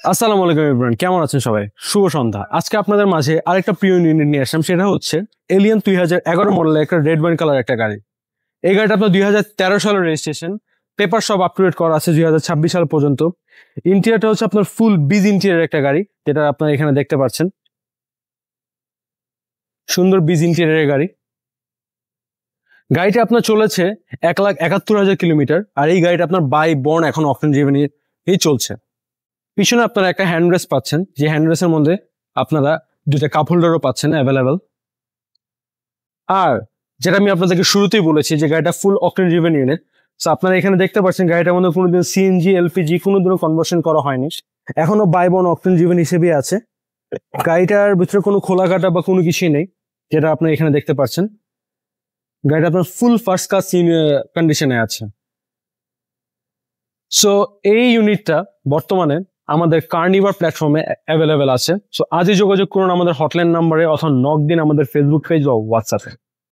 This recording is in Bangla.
আসসালামু আলাইকুম এভরিওয়ান, কেমন আছেন সবাই? শুভ সন্ধ্যা। আজকে আপনাদের মাঝে আরেকটা প্রিয় ইউনিট নিয়ে আসলাম, সেটা হচ্ছে এলিয়ন 2011 মডেলের একটা রেড ওয়াইন কালার একটা গাড়ি। এই গাড়িটা আপনার 2013 সালের রেজিস্ট্রেশন, পেপার সব আপ টু ডেট করা আছে 2026 সাল পর্যন্ত। ইন্টেরিয়রটা হচ্ছে আপনার ফুল বিজ ইন্টেরিয়র একটা গাড়ি, যেটা আপনারা এখানে দেখতে পাচ্ছেন। সুন্দর বিজ ইন্টেরিয়রের গাড়ি। গাড়িটা আপনার চলেছে 1,71,000 কিলোমিটার, আর এই গাড়িটা আপনার বাই বর্ন এখন অকটেন ড্রিভেনই চলছে। পিছনে আপনারা একটা হ্যান্ড রেস্ট পাচ্ছেন, যে হ্যান্ড রেস্টের মধ্যে আপনারা দুইটা কাপ হোল্ডারও পাচ্ছেন অ্যাভেলেবেল। আর যেটা আমি আপনাদেরকে শুরুতেই বলেছি যে গাড়িটা ফুল অকটেন ড্রিভেন ইউনিট। সো আপনারা এখানে দেখতে পাচ্ছেন গাড়িটার মধ্যে কোনোদিন সিএনজি এলপিজি কোনোদিনও কনভার্সন করা হয়নি, এখনো বাই বর্ন অকটেন ড্রিভেন হিসেবে আছে। গাড়িটার ভিতরে কোনো খোলা কাটা বা কোনো কিছুই নেই, যেটা আপনারা এখানে দেখতে পাচ্ছেন। গাড়িটা আপনার ফুল ফার্স্ট ক্লাস কন্ডিশনে আছে। সো এই ইউনিটটা বর্তমানে আমাদের কার্নিভার প্ল্যাটফর্মে অ্যাভেলেবেল আছে। সো আজই যোগাযোগ করুন আমাদের হটলাইন নাম্বারে, অথবা নক দিন আমাদের ফেসবুক পেজ বা হোয়াটসঅ্যাপে।